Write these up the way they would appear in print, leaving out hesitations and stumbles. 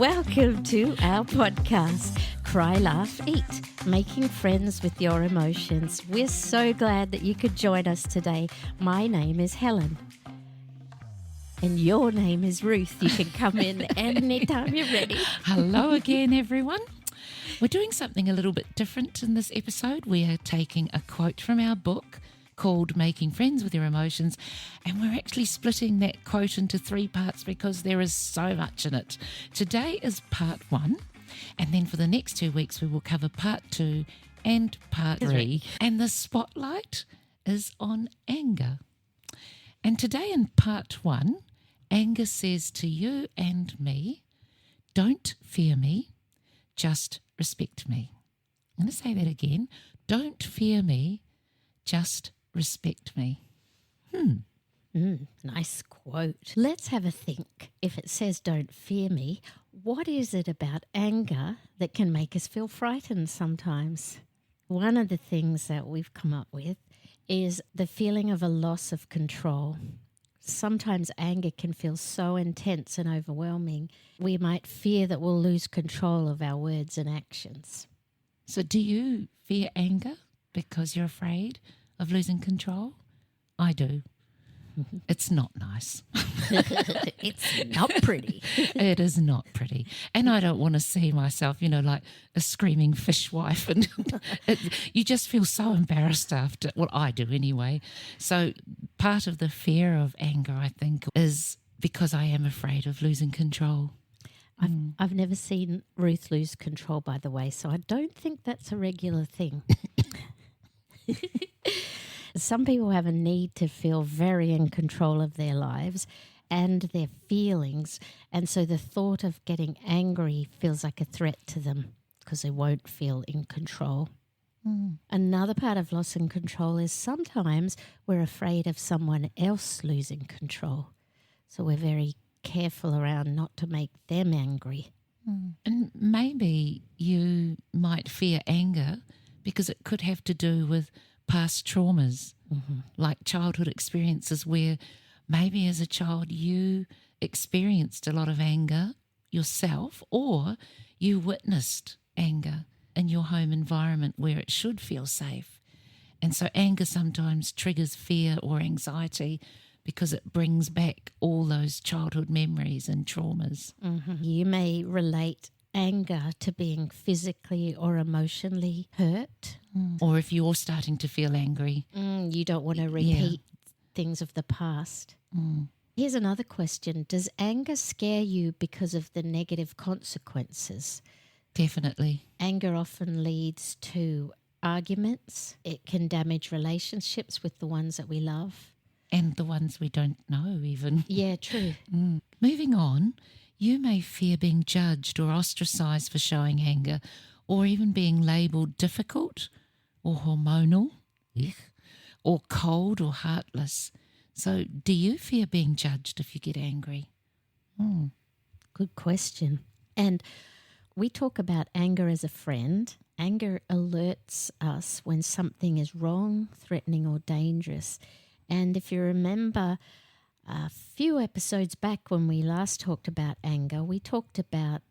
Welcome to our podcast, Cry, Laugh, Eat, Making Friends with Your Emotions. We're so glad that you could join us today. My name is Helen. And your name is Ruth. You can come in anytime you're ready. Hello again, everyone. We're doing something a little bit different in this episode. We are taking a quote from our book called Making Friends with Your Emotions, and we're actually splitting that quote into 3 parts because there is so much in it. Today is part 1, and then for the next 2 weeks we will cover part 2 and part 3. And the spotlight is on anger. And today in part 1, anger says to you and me, don't fear me, just respect me. I'm going to say that again. Don't fear me, just respect me. Nice quote. Let's have a think. If it says don't fear me, what is it about anger that can make us feel frightened sometimes? One of the things that we've come up with is the feeling of a loss of control. Sometimes anger can feel so intense and overwhelming, we might fear that we'll lose control of our words and actions. So do you fear anger because you're afraid of losing control? I do. It's not nice. It's not pretty. It is not pretty. And I don't want to see myself, like a screaming fishwife. And you just feel so embarrassed after, well, I do anyway. So part of the fear of anger, I think, is because I am afraid of losing control. I've never seen Ruth lose control, by the way, so I don't think that's a regular thing. Some people have a need to feel very in control of their lives and their feelings, and so the thought of getting angry feels like a threat to them because they won't feel in control. Another part of loss in control is sometimes we're afraid of someone else losing control, so we're very careful around not to make them angry. And maybe you might fear anger because it could have to do with past traumas, like childhood experiences where maybe as a child you experienced a lot of anger yourself, or you witnessed anger in your home environment where it should feel safe. And so anger sometimes triggers fear or anxiety because it brings back all those childhood memories and traumas. You may relate anger to being physically or emotionally hurt. Or if you're starting to feel angry. You don't want to repeat things of the past. Here's another question. Does anger scare you because of the negative consequences? Definitely. Anger often leads to arguments. It can damage relationships with the ones that we love. And the ones we don't know even. Yeah, true. Moving on, you may fear being judged or ostracised for showing anger, or even being labelled difficult or hormonal, or cold or heartless. So do you fear being judged if you get angry? Good question. And we talk about anger as a friend. Anger alerts us when something is wrong, threatening, or dangerous. And if you remember a few episodes back when we last talked about anger, we talked about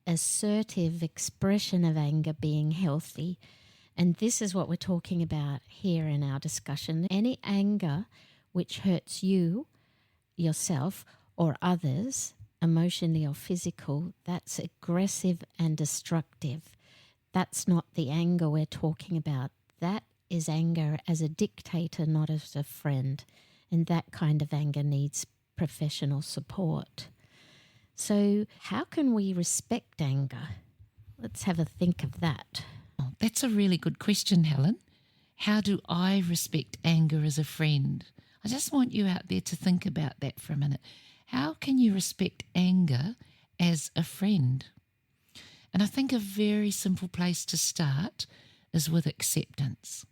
assertive expression of anger being healthy. And this is what we're talking about here in our discussion. Any anger which hurts you, yourself, or others, emotionally or physical, that's aggressive and destructive. That's not the anger we're talking about. That is anger as a dictator, not as a friend. And that kind of anger needs professional support. So how can we respect anger? Let's have a think of that. Oh, that's a really good question, Helen. How do I respect anger as a friend? I just want you out there to think about that for a minute. How can you respect anger as a friend? And I think a very simple place to start is with acceptance.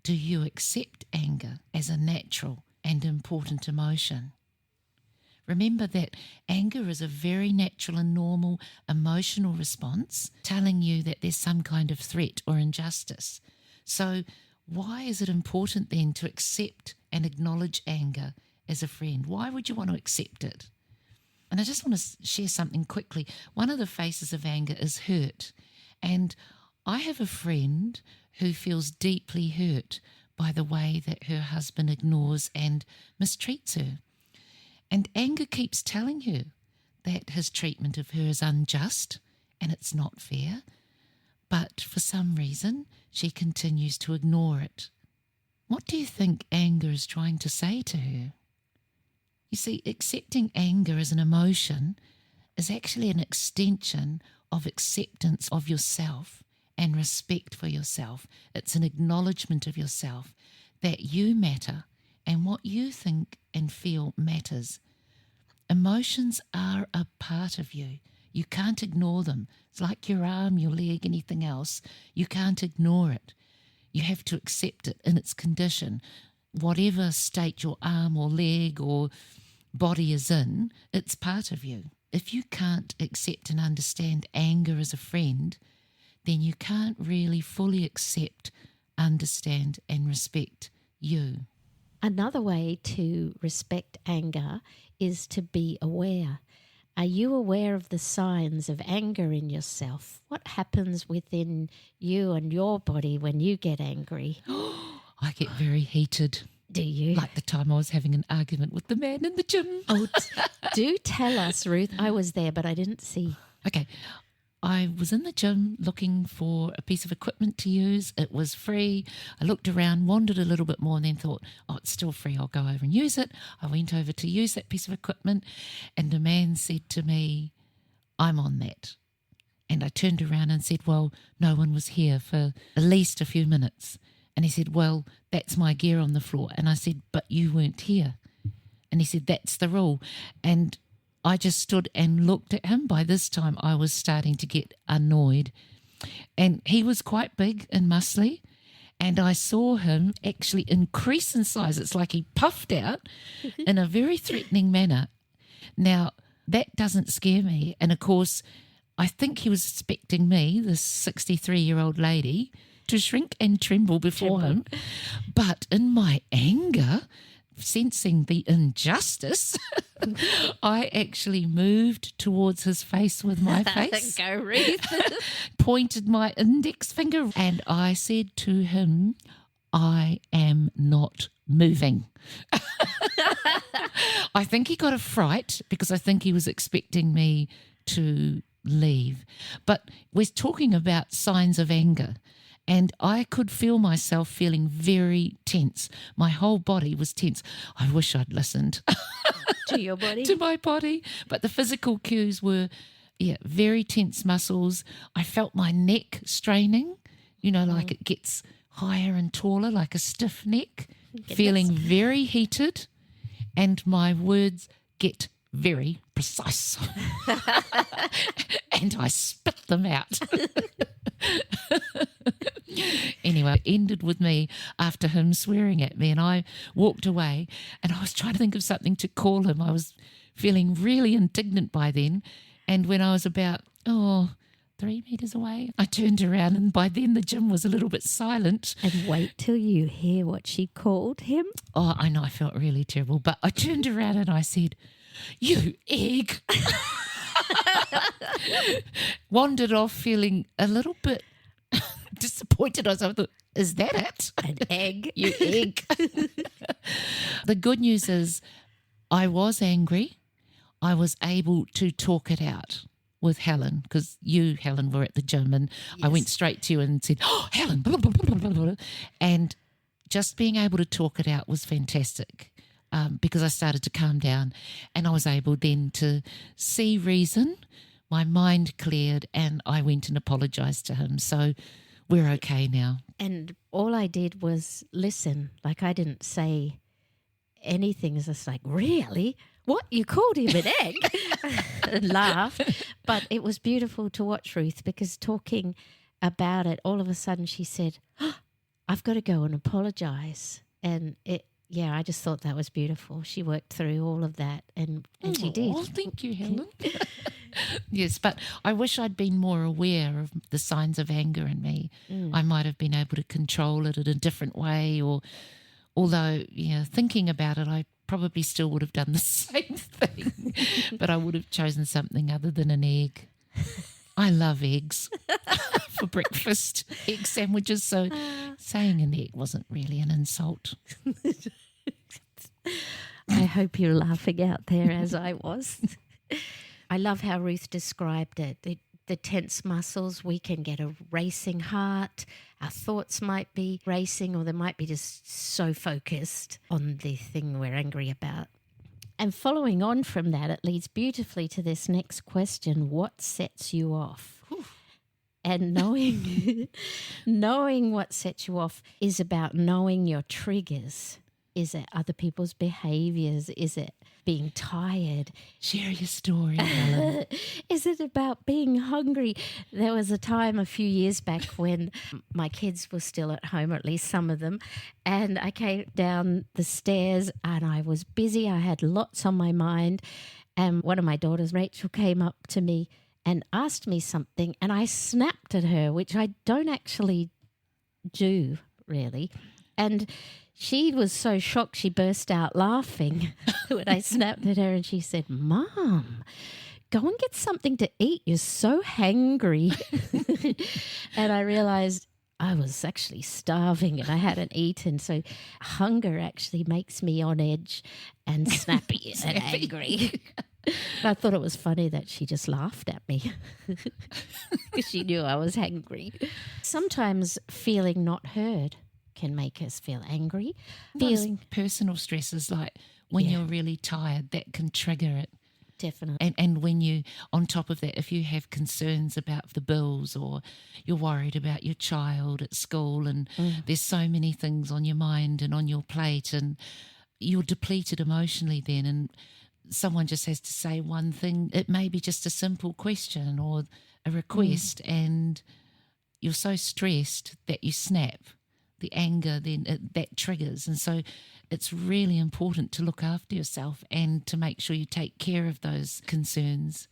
Do you accept anger as a natural and important emotion? Remember that anger is a very natural and normal emotional response telling you that there's some kind of threat or injustice. So why is it important then to accept and acknowledge anger as a friend? Why would you want to accept it? And I just want to share something quickly. One of the faces of anger is hurt. And I have a friend who feels deeply hurt by the way that her husband ignores and mistreats her. And anger keeps telling her that his treatment of her is unjust and it's not fair. But for some reason, she continues to ignore it. What do you think anger is trying to say to her? You see, accepting anger as an emotion is actually an extension of acceptance of yourself and respect for yourself. It's an acknowledgement of yourself that you matter and what you think and feel matters. Emotions are a part of you. You can't ignore them. It's like your arm, your leg, anything else. You can't ignore it. You have to accept it in its condition. Whatever state your arm or leg or body is in, it's part of you. If you can't accept and understand anger as a friend, then you can't really fully accept, understand and respect you. Another way to respect anger is to be aware. Are you aware of the signs of anger in yourself? What happens within you and your body when you get angry? I get very heated. Do you? Like the time I was having an argument with the man in the gym. Oh, do tell us, Ruth. I was there, but I didn't see. Okay. I was in the gym looking for a piece of equipment to use. It was free. I looked around, wandered a little bit more, and then thought, oh, it's still free. I'll go over and use it. I went over to use that piece of equipment, and a man said to me, I'm on that. And I turned around and said, well, no one was here for at least a few minutes. And he said, well, that's my gear on the floor. And I said, but you weren't here. And he said, that's the rule. And I just stood and looked at him. By this time, I was starting to get annoyed. And he was quite big and muscly. And I saw him actually increase in size. It's like he puffed out in a very threatening manner. Now, that doesn't scare me. And, of course, I think he was expecting me, this 63-year-old lady, to shrink and tremble before him. But in my anger, sensing the injustice, I actually moved towards his face with my face. Go, Ruth. Pointed my index finger and I said to him, I am not moving. I think he got a fright because I think he was expecting me to leave. But we're talking about signs of anger. And I could feel myself feeling very tense. My whole body was tense. I wish I'd listened. To your body? To my body. But the physical cues were, very tense muscles. I felt my neck straining, like it gets higher and taller, like a stiff neck. Feeling very heated. And my words get very precise. And I spit them out. Anyway, it ended with me after him swearing at me, and I walked away and I was trying to think of something to call him. I was feeling really indignant by then, and when I was about 3 meters away, I turned around and by then the gym was a little bit silent. And wait till you hear what she called him. Oh, I know, I felt really terrible, but I turned around and I said, you egg. Wandered off feeling a little bit disappointed. I thought, is that it? An egg. You egg. The good news is I was angry. I was able to talk it out with Helen because you, Helen, were at the gym and yes. I went straight to you and said, oh, Helen, blah, blah, blah, blah, blah. And just being able to talk it out was fantastic. Because I started to calm down and I was able then to see reason. My mind cleared and I went and apologised to him. So we're okay now. And all I did was listen. Like I didn't say anything. It's just like, really? What? You called him an egg? And laugh. But it was beautiful to watch Ruth because talking about it, all of a sudden she said, oh, I've got to go and apologise. And I just thought that was beautiful. She worked through all of that and she did. Oh, thank you, Helen. Yes, but I wish I'd been more aware of the signs of anger in me. I might have been able to control it in a different way although, thinking about it, I probably still would have done the same thing. but I would have chosen something other than an egg. I love eggs for breakfast, egg sandwiches. So saying an egg wasn't really an insult. I hope you're laughing out there as I was. I love how Ruth described it. The tense muscles, we can get a racing heart. Our thoughts might be racing, or they might be just so focused on the thing we're angry about. And following on from that, it leads beautifully to this next question: what sets you off? And knowing what sets you off is about knowing your triggers. Is it other people's behaviours? Is it being tired? Share your story, Helen. Is it about being hungry? There was a time a few years back when my kids were still at home, or at least some of them, and I came down the stairs and I was busy. I had lots on my mind, and one of my daughters, Rachel, came up to me and asked me something, and I snapped at her, which I don't actually do really. And she was so shocked she burst out laughing when I snapped at her, and she said, "Mom, go and get something to eat. You're so hangry." And I realized I was actually starving and I hadn't eaten. So hunger actually makes me on edge and snappy and angry. And I thought it was funny that she just laughed at me because she knew I was hangry. Sometimes feeling not heard can make us feel angry. Feeling personal stresses, like when you're really tired, that can trigger it. Definitely. And when you, on top of that, if you have concerns about the bills, or you're worried about your child at school, and there's so many things on your mind and on your plate, and you're depleted emotionally then, and someone just has to say one thing. It may be just a simple question or a request, and you're so stressed that you snap. The anger then that triggers. And so it's really important to look after yourself and to make sure you take care of those concerns.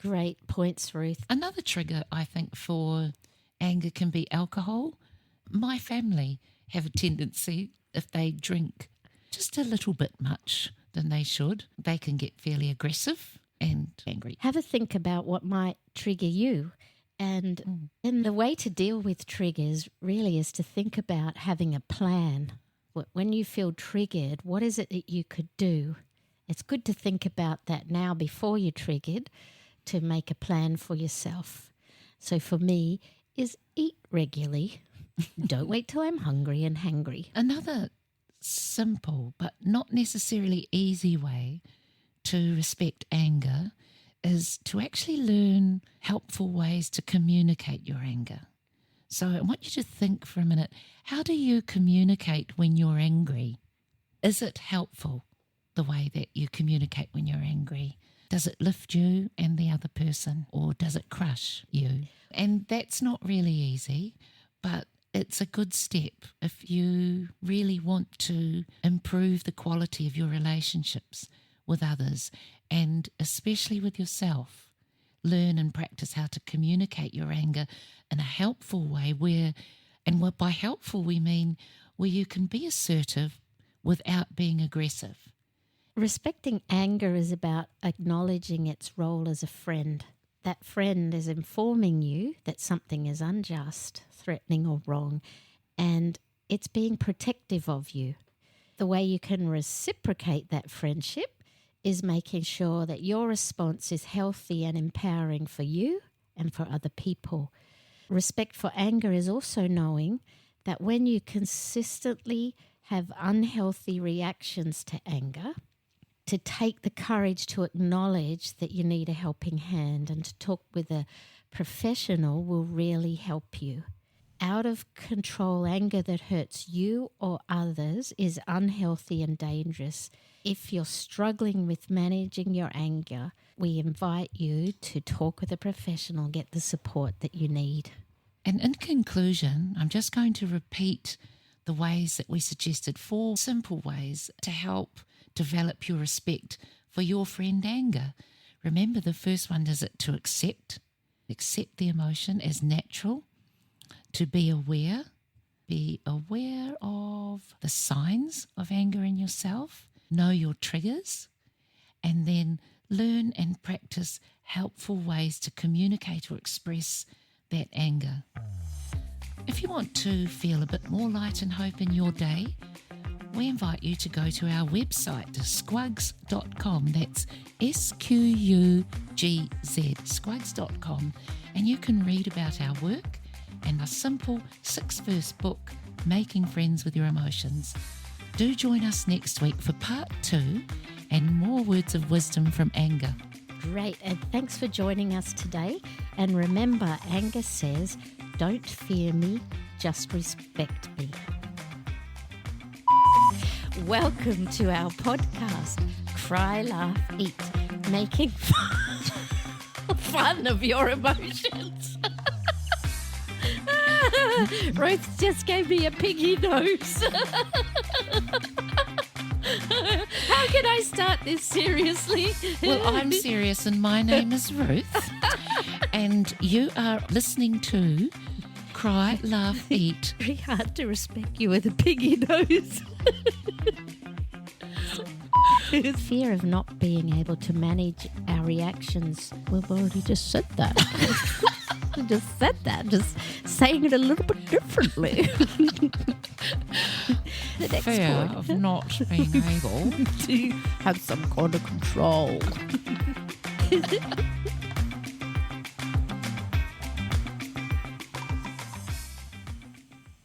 Great points, Ruth. Another trigger, I think, for anger can be alcohol. My family have a tendency, if they drink just a little bit much than they should, they can get fairly aggressive and angry. Have a think about what might trigger you. And the way to deal with triggers really is to think about having a plan. When you feel triggered, what is it that you could do? It's good to think about that now before you're triggered, to make a plan for yourself. So for me is eat regularly. Don't wait till I'm hungry and hangry. Another simple but not necessarily easy way to respect anger is to actually learn helpful ways to communicate your anger. So I want you to think for a minute, how do you communicate when you're angry? Is it helpful, the way that you communicate when you're angry? Does it lift you and the other person, or does it crush you? And that's not really easy, but it's a good step if you really want to improve the quality of your relationships with others, and especially with yourself. Learn and practice how to communicate your anger in a helpful way and by helpful we mean where you can be assertive without being aggressive. Respecting anger is about acknowledging its role as a friend. That friend is informing you that something is unjust, threatening or wrong, and it's being protective of you. The way you can reciprocate that friendship is making sure that your response is healthy and empowering for you and for other people. Respect for anger is also knowing that when you consistently have unhealthy reactions to anger, to take the courage to acknowledge that you need a helping hand and to talk with a professional will really help you. Out of control anger that hurts you or others is unhealthy and dangerous. If you're struggling with managing your anger, we invite you to talk with a professional, get the support that you need. And in conclusion, I'm just going to repeat the ways that we suggested, 4 simple ways to help develop your respect for your friend anger. Remember, the first one is to accept the emotion as natural, to be aware of the signs of anger in yourself, know your triggers, and then learn and practice helpful ways to communicate or express that anger. If you want to feel a bit more light and hope in your day, we invite you to go to our website, squugz.com. That's SQUGZ, squugz.com. And you can read about our work and the simple 6-verse book, Making Friends with Your Emotions. Do join us next week for part 2 and more words of wisdom from anger. Great, and thanks for joining us today. And remember, anger says, don't fear me, just respect me. Welcome to our podcast, Cry, Laugh, Eat, making fun of your emotions. Ruth just gave me a piggy nose. How can I start this seriously? Well, I'm serious and my name is Ruth. And you are listening to Cry, Laugh, Eat. Very hard to respect you with a piggy nose. Fear of not being able to manage our reactions. We've already just said that. Just saying it a little bit differently. The next Fear point. of not being able to have some kind of control.